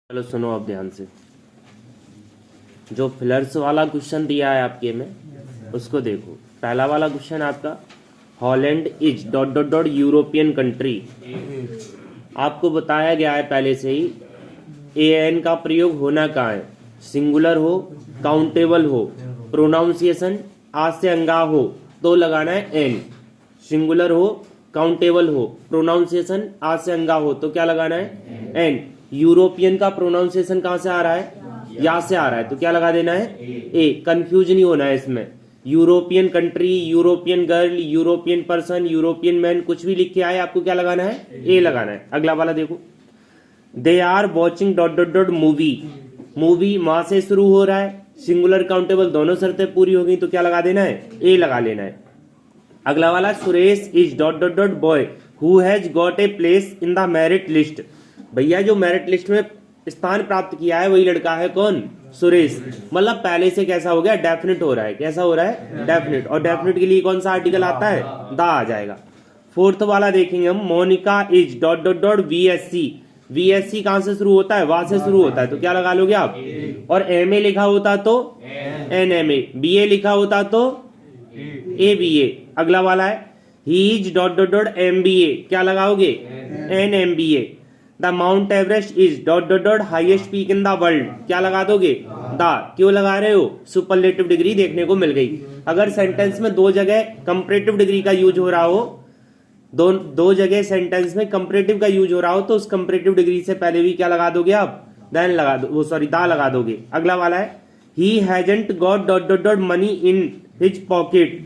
चलो सुनो अब ध्यान से। जो फिलर्स वाला क्वेश्चन दिया है आपके में उसको देखो। पहला वाला क्वेश्चन आपका Holland is dot dot dot European country. आपको बताया गया है पहले से ही ए एन का प्रयोग होना कहाँ है, सिंगुलर हो, काउंटेबल हो, प्रोनाउंसिएशन आज से अंगा हो तो लगाना है एन। सिंगुलर हो, काउंटेबल हो, प्रोनाउंसिएशन आज से अंगा हो तो क्या लगाना है एन। यूरोपियन का प्रोनाउंसिएशन कहां से आ रहा है, यहां से आ रहा है तो क्या लगा देना है ए। कंफ्यूज नहीं होना है इसमें। European country, European girl, European person, European man कुछ भी लिख के आए आपको क्या लगाना है ए लगाना है। अगला वाला देखो, they are watching dot dot dot movie. Movie मां से शुरू हो रहा है, सिंगुलर काउंटेबल दोनों शर्तें पूरी हो गई तो क्या लगा देना है ए लगा लेना है। अगला वाला Suresh is dot dot dot boy who has got a place in the merit list. भैया जो मेरिट लिस्ट में स्थान प्राप्त किया है वही लड़का है कौन, सुरेश। मतलब पहले से कैसा हो गया, डेफिनेट हो रहा है। कैसा हो रहा है, डेफिनेट। और डेफिनेट के लिए कौन सा आर्टिकल आता है, द आ जाएगा। फोर्थ वाला देखेंगे हम, Monika is dot dot dot BSc. BSc कहां से शुरू होता है, वहां से शुरू होता है तो क्या लगा लोगे आप। और एमए लिखा होता तो एनएमए, बीए लिखा होता तो ए बीए। अगला वाला है ही is dot dot dot MBA, क्या लगाओगे an MBA. The Mount Everest is dot dot dot highest peak in the world, क्या लगा दोगे द। क्यों लगा रहे हो, सुपरलेटिव डिग्री देखने को मिल गई। अगर सेंटेंस में दो जगह कंपैरेटिव डिग्री का यूज हो रहा हो, दो जगह सेंटेंस में कंपैरेटिव का यूज हो रहा हो तो उस कंपैरेटिव डिग्री से पहले भी क्या लगा दोगे आप, देन लगा दो, वो सॉरी दा लगा दोगे। अगला वाला है he hasn't got dot dot dot money in his pocket.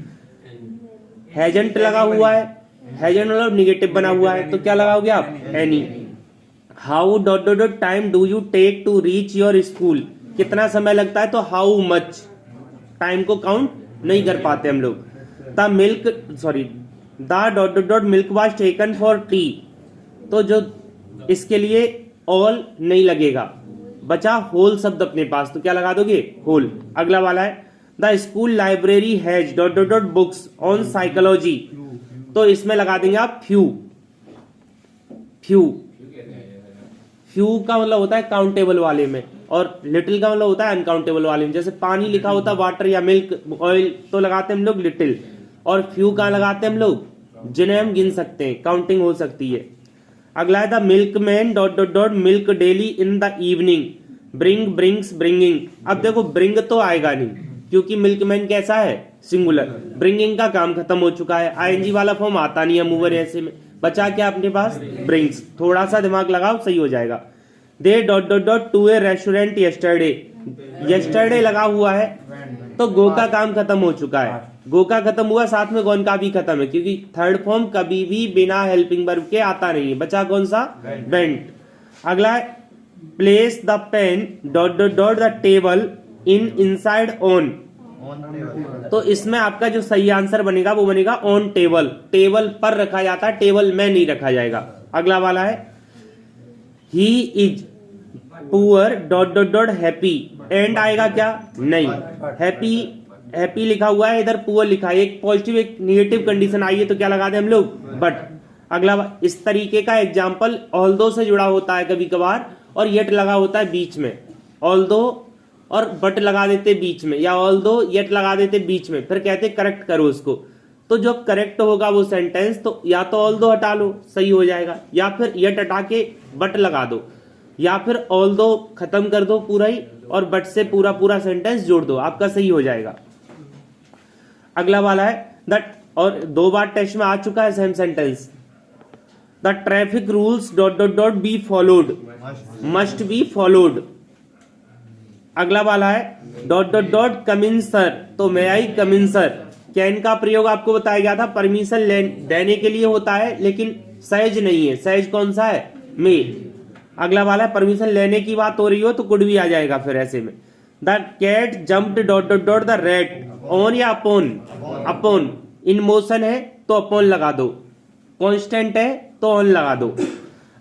Hasn't लगा हुआ है, हैजंट मतलब निगेटिव बना हुआ है तो क्या लगाओगे आप any. How dot dot dot time do you take to reach your school. कितना समय लगता है तो हाउ मच। टाइम को काउंट नहीं कर पाते हम लोग। The milk sorry the dot dot dot milk was taken for tea, तो जो इसके लिए ऑल नहीं लगेगा, बचा होल शब्द अपने पास तो क्या लगा दोगे होल। अगला वाला है the school library has dot dot dot books on psychology, तो इसमें लगा देंगे आप फ्यू। फ्यू फ्यू का मतलब होता है काउंटेबल वाले में, और लिटिल का मतलब होता है अनकाउंटेबल वाले में। जैसे पानी लिखा होता है वाटर या मिल्क ऑयल तो लगाते हैं हम लोग लिटिल, और फ्यू कहाँ लगाते हैं हम लोग, जिन्हें हम गिन सकते हैं, काउंटिंग हो सकती है। अगला है the milk man dot dot dot milk daily in the evening, bring brings bringing. अब देखो ब्रिंग तो आएगा नहीं क्योंकि मिल्क मैन कैसा है सिंगुलर, ब्रिंगिंग का काम खत्म हो चुका है, आईएनजी वाला फॉर्म आता नहीं है मूवर ऐसे में। बचा क्या अपने पास, ब्रिंग्स। थोड़ा सा दिमाग लगाओ सही हो जाएगा। They dot dot dot to a restaurant yesterday, yesterday लगा हुआ है तो गो का काम खत्म हो चुका है। गो का खत्म हुआ, साथ में गॉन का भी खत्म है क्योंकि थर्ड फॉर्म कभी भी बिना हेल्पिंग वर्ब के आता नहीं है। बचा कौन सा, वेंट। अगला है place the pen dot dot dot the table in inside on, तो इसमें आपका जो सही आंसर बनेगा वो बनेगा ऑन टेबल। टेबल पर रखा जाता है, टेबल में नहीं रखा जाएगा। अगला वाला है ही is poor dot dot dot happy, and आएगा क्या नहीं, हैप्पी हैप्पी लिखा हुआ है, इधर पुअर लिखा है, एक पॉजिटिव एक निगेटिव कंडीशन आई है तो क्या लगा दें हम लोग बट। अगला इस तरीके का एग्जाम्पल ऑल्दो से जुड़ा होता है कभी कभार, और येट लगा होता है बीच में। ऑल्दो और बट लगा देते बीच में, या ऑल्दो येट लगा देते बीच में, फिर कहते करेक्ट करो उसको। तो जब करेक्ट होगा वो सेंटेंस तो या तो ऑल्दो हटा लो सही हो जाएगा, या फिर येट हटा के बट लगा दो, या फिर ऑल्दो खत्म कर दो पूरा ही और बट से पूरा पूरा सेंटेंस जोड़ दो, आपका सही हो जाएगा। अगला वाला है दैट, और 2 बार टेस्ट में आ चुका है same sentence. The traffic rules dot dot dot be followed, must be followed. अगला वाला है डॉट डॉट डॉट कम इन सर, तो मे आई कम इन सर। कैन का प्रयोग आपको बताया गया था परमिशन देने के लिए होता है, लेकिन सहज नहीं है। सहज कौन सा है, मे। अगला वाला है परमिशन लेने की बात हो रही हो तो कुड भी आ जाएगा फिर ऐसे में। The cat jumped dot dot dot the rat, on या अपॉन, अपॉन। इन मोशन है तो अपॉन लगा दो, कॉन्स्टेंट है तो ऑन लगा दो।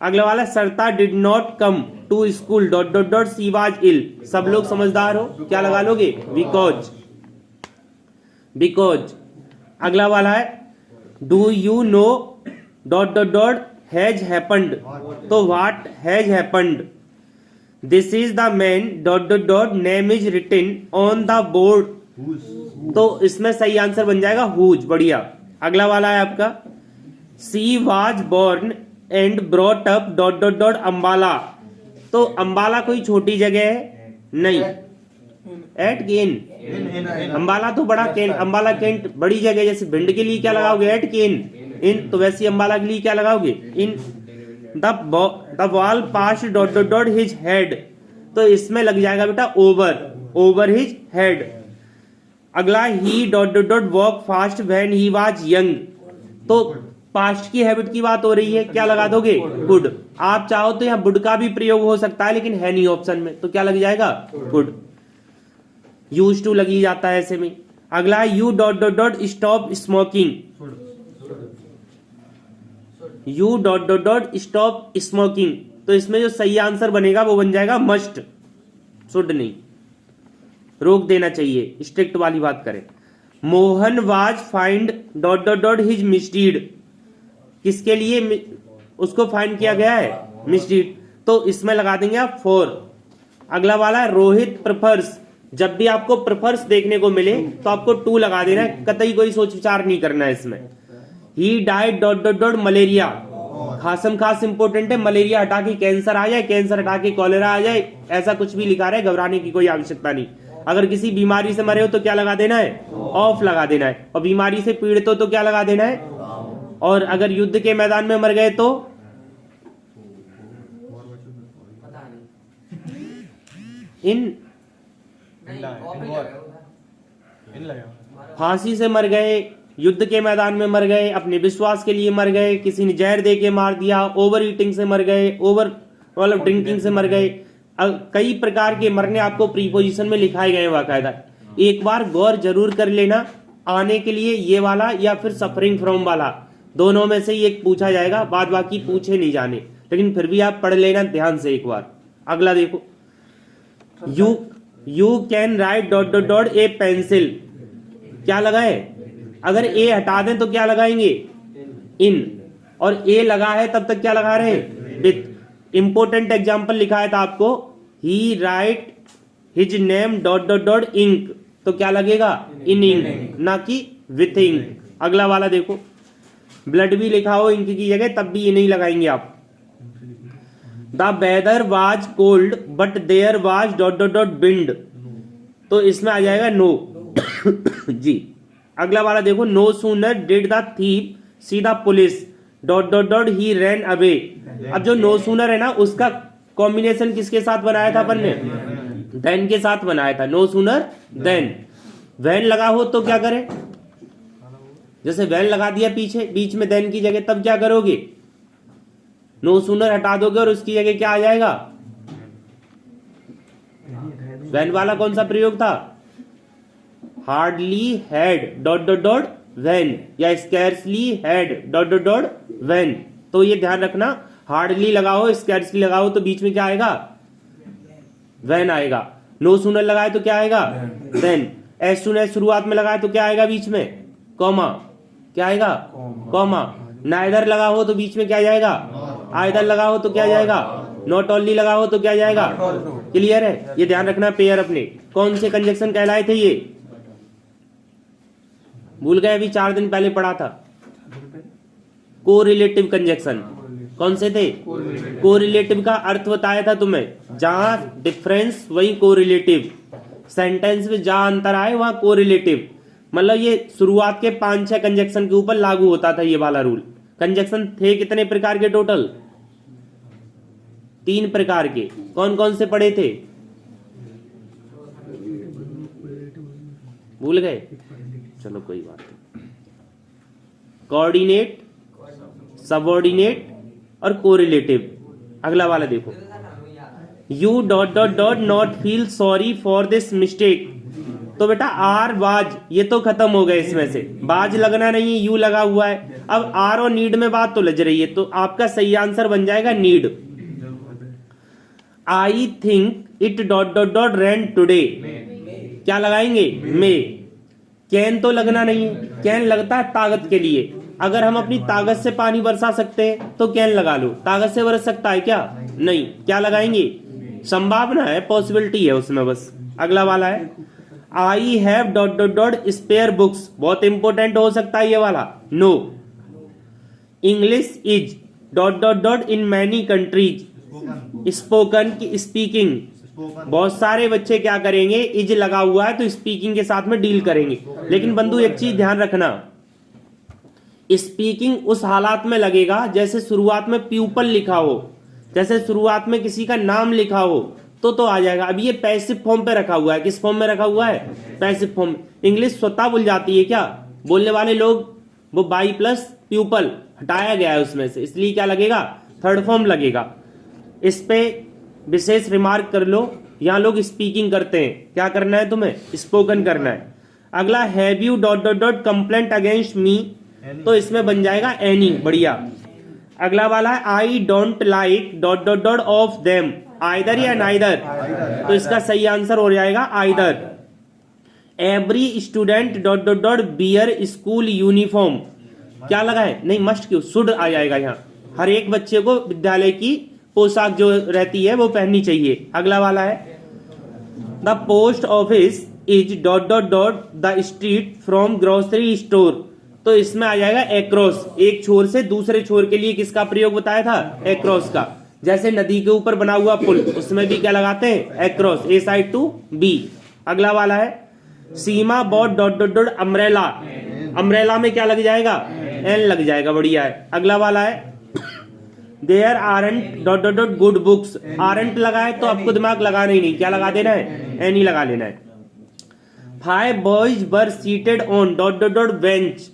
अगला वाला सरता did not come to school dot dot dot she was ill. सब लोग समझदार हो, क्या लगा लोगे बिकॉज, बिकॉज। अगला वाला है do you know dot dot dot has happened, तो what has happened. This is the man dot dot dot name is written on the board, तो इसमें सही आंसर बन जाएगा हुज। बढ़िया। अगला वाला है आपका she was born and brought up dot dot dot Ambala, तो अम्बाला कोई छोटी जगह है? नहीं। एट केन, अम्बाला तो बड़ा केन, अम्बाला केंट बड़ी जगह, जैसे भिंड के लिए क्या लगाओगे? एट केन इन, तो वैसे अम्बाला के लिए क्या लगाओगे? In. The wall pass dot dot dot his head, तो इसमें लग जाएगा बेटा ओवर, ओवर हिज हेड। अगला he dot dot dot walk fast when he was young, तो पास्ट की हैबिट की बात हो रही है, क्या लगा दोगे? गुड। आप चाहो तो यहाँ बुड का भी प्रयोग हो सकता है, लेकिन है नहीं ऑप्शन में, तो क्या लग जाएगा? गुड। यूज टू लगी जाता है ऐसे में। अगला you dot dot dot stop smoking, you dot dot dot stop smoking, तो इसमें जो सही आंसर बनेगा वो बन जाएगा मस्ट, शुड नहीं, रोक देना चाहिए, स्ट्रिक्ट वाली बात करें। Mohan was fined dot dot dot his misdeed, किसके लिए उसको फाइंड किया गया है? मिसडीड, तो इसमें लगा देंगे आप 4। अगला वाला है रोहित प्रेफर्स, जब भी आपको प्रेफर्स देखने को मिले तो आपको 2 लगा देना है, कतई कोई सोच विचार नहीं करना है इसमें। He died dot dot dot malaria, खासम खास इंपोर्टेंट है, मलेरिया हटा के कैंसर आ जाए, कैंसर हटा के कॉलेरा आ जाए, ऐसा कुछ भी लिखा रहे, घबराने की कोई आवश्यकता नहीं। अगर किसी बीमारी से मरे हो तो क्या लगा देना है? ऑफ लगा देना है। और बीमारी से पीड़ित हो तो क्या लगा देना है? और अगर युद्ध के मैदान में मर गए तो इन, फांसी से मर गए, युद्ध के मैदान में मर गए, अपने विश्वास के लिए मर गए, किसी ने जहर दे के मार दिया, ओवर ईटिंग से मर गए, ओवर मतलब ड्रिंकिंग से मर गए, कई प्रकार के मरने आपको प्रीपोजिशन में लिखाए गए बाकायदा। एक बार गौर जरूर कर लेना, आने के लिए ये वाला या फिर सफरिंग फ्रॉम वाला, दोनों में से ही एक पूछा जाएगा, बाद बाकी पूछे नहीं जाने, लेकिन फिर भी आप पढ़ लेना ध्यान से एक बार। अगला देखो you can write dot dot dot A pencil, क्या लगाए? अगर ए हटा दें तो क्या लगाएंगे? इन, और ए लगा है तब तक क्या लगा रहे हैं? विथ। इंपोर्टेंट एग्जाम्पल लिखा है था आपको, he write his name dot dot dot ink, तो क्या लगेगा? इन इंक, ना कि विथ इंक। अगला वाला देखो, ब्लड भी लिखा हो इंक की जगह तब भी ये नहीं लगाएंगे आप। The weather was cold but there was dot dot dot wind, तो इसमें आ जाएगा नो जी। अगला वाला देखो, no sooner did the thief see the police dot dot dot he ran away. अब जो नो सूनर है ना, उसका कॉम्बिनेशन किसके साथ बनाया था अपन ने? देन के साथ बनाया था, नो सूनर देन। वैन लगा हो तो क्या करें? जैसे वैन लगा दिया पीछे, बीच में देन की जगह, तब क्या करोगे? नो सूनर हटा दोगे और उसकी जगह क्या आ जाएगा? वैन वाला कौन सा प्रयोग था? Hardly had dot dot dot when, या scarcely had dot dot dot when, तो ये ध्यान रखना, हार्डली लगाओ स्कैर्सली लगाओ तो बीच में क्या आएगा? वैन आएगा। नो सूनर लगाए तो क्या आएगा? देन। एज सून एज शुरुआत में लगाए तो क्या आएगा बीच में? कॉमा, क्या आएगा? कॉमा। नाइदर लगा हो तो बीच में क्या जाएगा? आइदर लगा हो तो क्या जाएगा? नॉट ओनली लगा हो तो क्या जाएगा? क्लियर है? ये ध्यान रखना पेयर अपने। कौन से कंजक्शन कहलाए थे ये? भूल गए, अभी 4 दिन पहले पढ़ा था। Correlative conjunction. कौन से थे? कोरिलेटिव का अर्थ बताया था तुम्हें, जहां डिफरेंस वही कोरिलेटिव, सेंटेंस में जहां अंतर आए वहां कोरिलेटिव। मतलब ये शुरुआत के 5-6 कंजक्शन के ऊपर लागू होता था ये वाला रूल। कंजक्शन थे कितने प्रकार के टोटल? 3 प्रकार के। कौन कौन से पढ़े थे? भूल गए? चलो कोई बात नहीं। कोऑर्डिनेट, सबऑर्डिनेट और कोरिलेटिव। अगला वाला देखो, you dot dot dot not feel sorry for this mistake, तो बेटा आर वाज ये तो खत्म हो गए, इसमें से बाज लगना नहीं, यू लगा हुआ है। अब आर और नीड में बात तो लग रही है, तो आपका सही आंसर बन जाएगा need. I think it dot dot dot rain today, क्या लगाएंगे? मे। कैन तो लगना नहीं है, कैन लगता है ताकत के लिए। अगर हम अपनी ताकत से पानी बरसा सकते हैं तो कैन लगा लो। ताकत से बरस सकता है क्या? नहीं। क्या लगाएंगे? संभावना है, पॉसिबिलिटी है उसमें बस। अगला वाला है I have dot dot dot spare books, बहुत इंपॉर्टेंट हो सकता है ये वाला। No, English is dot dot dot in many countries spoken की स्पीकिंग, बहुत सारे बच्चे क्या करेंगे, इज लगा हुआ है तो स्पीकिंग के साथ में डील करेंगे। लेकिन बंधु एक चीज ध्यान रखना, स्पीकिंग उस हालात में लगेगा जैसे शुरुआत में प्यूपल लिखा हो, जैसे शुरुआत में किसी का नाम लिखा हो तो आ जाएगा। अब ये पैसिव फॉर्म पे रखा हुआ है, किस फॉर्म में रखा हुआ है, पैसिव फॉर्म। इंग्लिश स्वतः भूल जाती है क्या, बोलने वाले लोग, वो बाई प्लस प्यूपल हटाया गया है उसमें से, इसलिए क्या लगेगा, थर्ड फॉर्म लगेगा। इस पे विशेष रिमार्क कर लो, यहाँ लोग स्पीकिंग करते हैं, क्या करना है तुम्हें, स्पोकन करना है। अगला have you dot dot dot complaint against me, तो इसमें बन जाएगा एनी, बढ़िया। अगला वाला है I don't like dot dot dot of them, either या नाइदर, तो इसका सही आंसर हो जाएगा either. Every student dot dot dot wear school uniform, क्या लगा है, नहीं मस्ट क्यों, शुड आ जाएगा यहाँ, हर एक बच्चे को विद्यालय की पोशाक जो रहती है वो पहननी चाहिए। अगला वाला है the post office is dot dot dot the street from grocery store, तो इसमें आ जाएगा एक्रॉस, एक छोर से दूसरे छोर के लिए किसका प्रयोग बताया था, एक्रॉस का। जैसे नदी के ऊपर बना हुआ पुल, उसमें भी क्या लगाते हैं, across, a side to B. अगला वाला है Seema bought dot dot dot umbrella, umbrella में क्या लग जाएगा, एन लग जाएगा, बढ़िया है। अगला वाला है there aren't dot dot dot good books, aren't लगाए तो आपको दिमाग लगाना ही नहीं, क्या लगा देना है, एन ही लगा लेना है। 5 boys were seated on dot dot dot bench,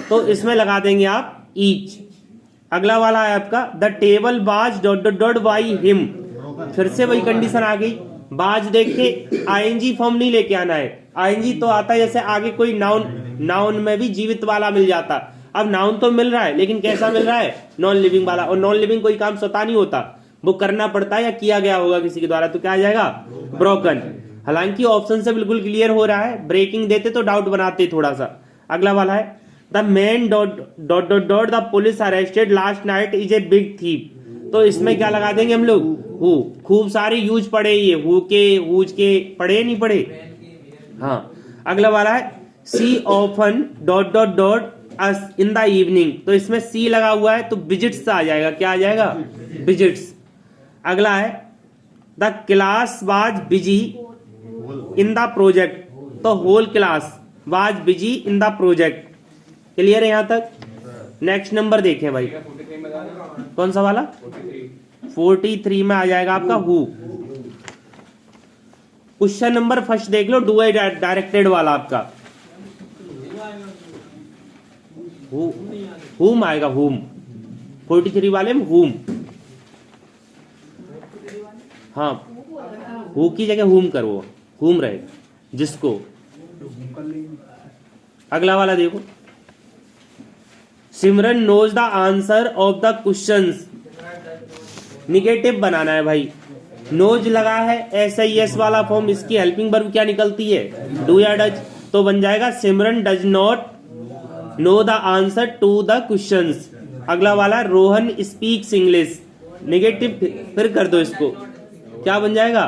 तो इसमें लगा देंगे आप ईच। अगला वाला है आपका द टेबल बाज dot dot dot by him, फिर से वही कंडीशन आ गई, बाज देख के आईएनजी फॉर्म नहीं लेके आना है, आईएनजी तो आता है जैसे आगे कोई नाउन, नाउन में भी जीवित वाला मिल जाता। अब नाउन तो मिल रहा है लेकिन कैसा मिल रहा है, नॉन लिविंग वाला, और नॉन लिविंग कोई काम स्वतः नहीं होता, वो करना पड़ता है या किया गया होगा किसी के द्वारा, तो क्या आ जाएगा, ब्रोकन। हालांकि ऑप्शन से बिल्कुल क्लियर हो रहा है, ब्रेकिंग देते तो डाउट बनाते थोड़ा सा। अगला वाला है the man dot dot dot dot the police arrested last night is a big thief, तो इसमें क्या लगा देंगे हम लोग, हु। खूब सारे यूज पढ़े ये, हु के, हुज के पढ़े नहीं पढ़े, हाँ। अगला वाला है she often dot dot dot us in the evening, तो इसमें सी लगा हुआ है तो विजिट्स आ जाएगा, क्या आ जाएगा, विजिट्स। अगला है the class was busy in the project, तो whole class was busy in the project. Clear है यहां तक। नेक्स्ट नंबर देखें भाई, कौन सा वाला, 43 में आ जाएगा आपका हु। क्वेश्चन नंबर फर्स्ट देख लो, डू आई डायरेक्टेड वाला आपका हुम आएगा, हुम। 43 वाले में हुम, हाँ, हु की जगह हुम करो, हुम रहेगा जिसको। अगला वाला देखो Simran knows the answer of the questions, negative बनाना है भाई, नोज लगा है, एस वाला फॉर्म, इसकी हेल्पिंग वर्ब क्या निकलती है, डू या डज, तो बन जाएगा Simran does not know the answer to the questions. अगला वाला रोहन स्पीक्स इंग्लिश, निगेटिव फिर कर दो इसको, क्या बन जाएगा,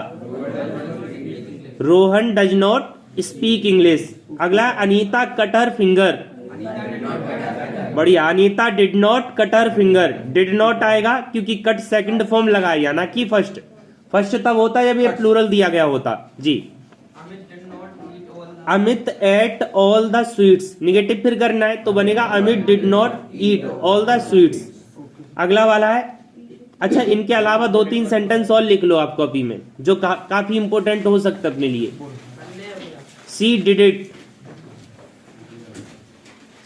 Rohan does not speak English. अगला अनीता कट हर फिंगर, बढ़िया, Anita did not cut her finger, did not आएगा क्योंकि कट सेकंड फॉर्म लगाया ना कि फर्स्ट, फर्स्ट तब होता है जब ये प्लूरल दिया गया होता जी। Amit ate all the sweets, negative फिर करना है तो बनेगा Amit did not eat all the sweets. अगला वाला है, अच्छा इनके अलावा 2-3 सेंटेंस और लिख लो आप कॉपी में जो काफी इंपोर्टेंट हो सकता है अपने लिए। She did it,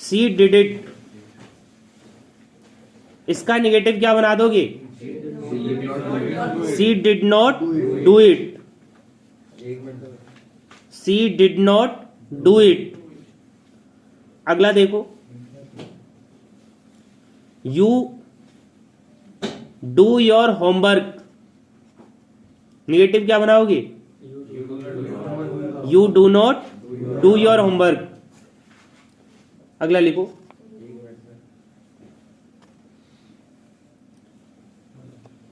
she did it, इसका निगेटिव क्या बना दोगे, she did not do it, she did not do it. अगला देखो you do your homework, negative क्या बनाओगे, you do not do your homework. अगला लिखो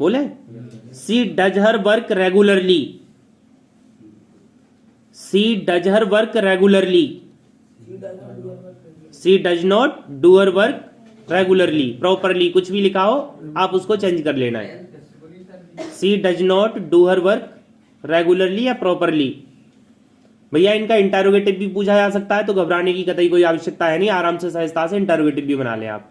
बोले she does her work regularly, she does her work regularly, she does not do her work regularly, properly कुछ भी लिखा हो आप उसको चेंज कर लेना है। She does not do her work regularly या प्रॉपरली। भैया इनका इंटरोगेटिव भी पूछा जा सकता है, तो घबराने की कतई कोई आवश्यकता है नहीं, आराम से सहजता से इंटरोगेटिव भी बना लें आप।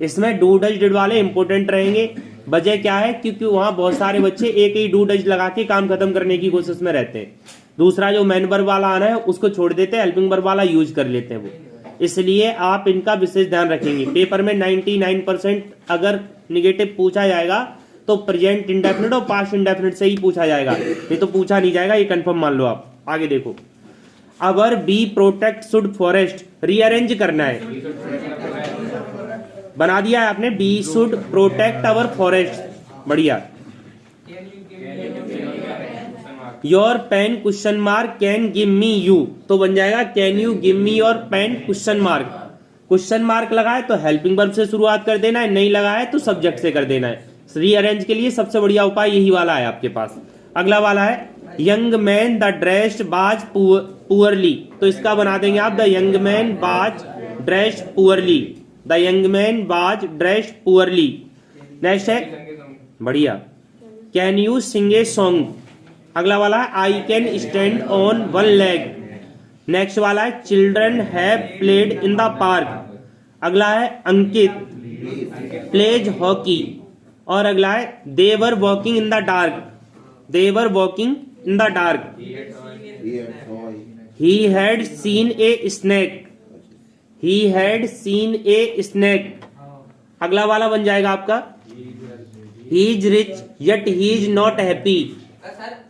इसमें डू डज डिड वाले इंपोर्टेंट रहेंगे। वजह क्या है, क्योंकि वहां बहुत सारे बच्चे एक ही डू डज लगा के काम खत्म करने की कोशिश में रहते हैं। दूसरा जो मेन वर्ब वाला आना है उसको छोड़ देते हैं, हेल्पिंग वर्ब वाला यूज कर लेते हैं वो, इसलिए आप इनका विशेष ध्यान रखेंगे। पेपर में 99% अगर निगेटिव पूछा जाएगा तो प्रेजेंट इंडेफिनिट और पास्ट इंडेफिनिट से ही पूछा जाएगा, ये तो पूछा नहीं जाएगा, ये कंफर्म मान लो आप। आगे देखो, our be protect should forest, rearrange करना है, बना दिया है आपने, be should protect our forest, बढ़िया। Your pen question mark can give me you, तो बन जाएगा can you give me your pen question mark. Question mark लगाए तो हेल्पिंग वर्ब से शुरुआत कर देना है, नहीं लगाए तो सब्जेक्ट से कर देना है। रीअरेंज के लिए सबसे बढ़िया उपाय यही वाला है आपके पास। अगला वाला है young man the dressed was poorly, तो इसका बना देंगे आप the young man was dressed poorly, the young man was dressed poorly. Next है बढ़िया, can you sing a song. अगला वाला है I can stand on one leg. Next वाला है children have played in the park. अगला है Ankit plays hockey. और अगला है they were walking in the dark, they were walking in the dark. He had seen a snake, he had seen a snake. अगला वाला बन जाएगा आपका he is rich yet he is not happy.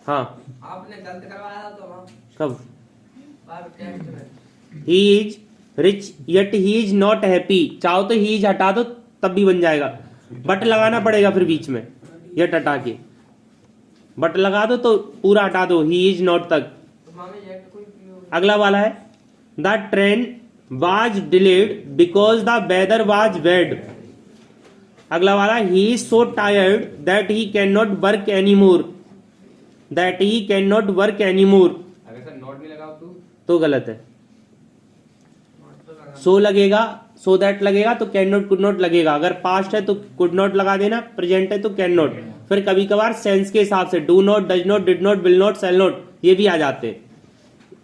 हाँ आपने गलत करवाया था तो कब, he is rich yet he is not happy, चाहो तो ही इज हटा दो तब भी बन जाएगा, बट लगाना पड़ेगा फिर बीच में, यट हटा के बट लगा दो तो पूरा हटा दो ही इज नॉट तक। अगला वाला है the train was delayed because the weather was bad. अगला वाला he is so tired that he can not work any more, that he can not work any more. अगर सर नॉट भी लगाओ तो गलत है, सो लगेगा, सो दैट लगेगा तो कैन नॉट कुड नॉट लगेगा। अगर पास्ट है तो कुड नॉट लगा देना, प्रेजेंट है तो कैन नॉट। फिर कभी कभार सेंस के हिसाब से do not, does not, did not, will not, shall not ये भी आ जाते हैं,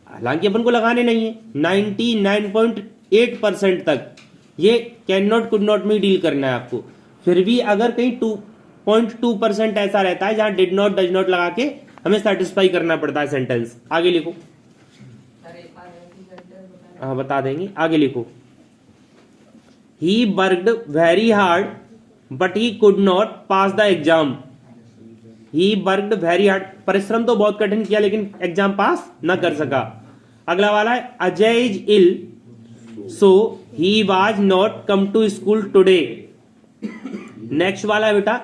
हालांकि अपन को लगाने नहीं है। 99.8% तक ये कैन नॉट कुड नॉट में डील करना है आपको। फिर भी अगर कहीं 2.2% ऐसा रहता है जहां डिड नॉट, डज नॉट लगा के हमें सेटिस्फाई करना पड़ता है सेंटेंस। आगे लिखो, हाँ बता देंगे, आगे लिखो he worked very hard but he could not pass the exam. He worked very hard, परिश्रम तो बहुत कठिन किया लेकिन एग्जाम पास न कर सका। अगला वाला है Ajay is ill so he was not come to school today. Next वाला है बेटा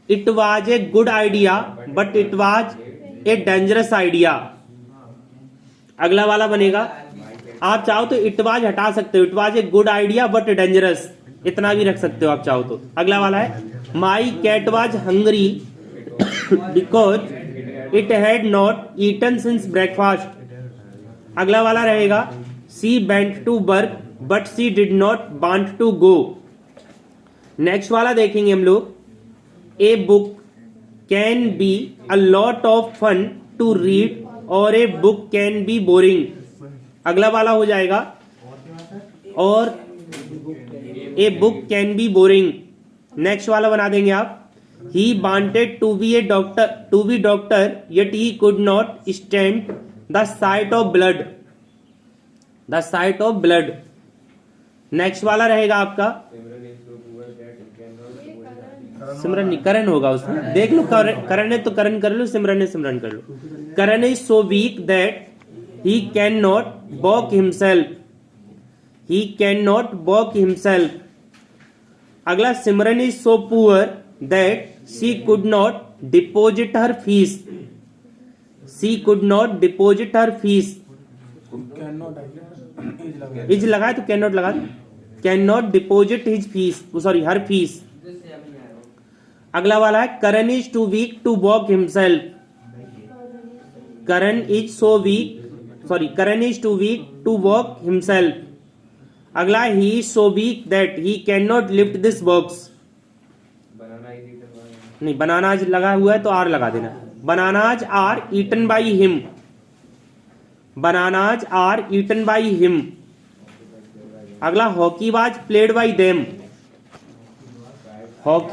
it was a good idea but it was a dangerous idea. अगला वाला बनेगा, आप चाहो तो इट वाज हटा सकते हो, it was a good idea but dangerous, इतना भी रख सकते हो आप चाहो तो। अगला वाला है my cat was hungry because it had not eaten since breakfast. अगला वाला रहेगा she went to work but she did not want to go. Next वाला देखेंगे हम लोग, a book can be a lot of fun to read और a book can be boring. अगला वाला हो जाएगा और a book can be boring. Next वाला बना देंगे आप he wanted to be A doctor, to be doctor yet he could not stand the sight of blood, the sight of blood. Next वाला रहेगा आपका सिमरन नहीं, करण होगा उसमें, देख लो करण है तो करण कर लो, सिमरन है सिमरन कर लो। Karan is so weak that he cannot walk himself, he cannot walk himself। अगला Simran is so poor that she could not deposit her fees, she could not deposit her fees। Is लगाए तो cannot लगा, cannot deposit his fees, sorry her fees। अगला वाला है Karan is too weak to walk himself. Karan is too weak to walk himself. अगला he is so weak that he can not lift this box. नहीं, bananas लगा हुआ है तो are लगा देना। Bananas are eaten by him. Bananas are eaten by him. अगला hockey was played by them. Hockey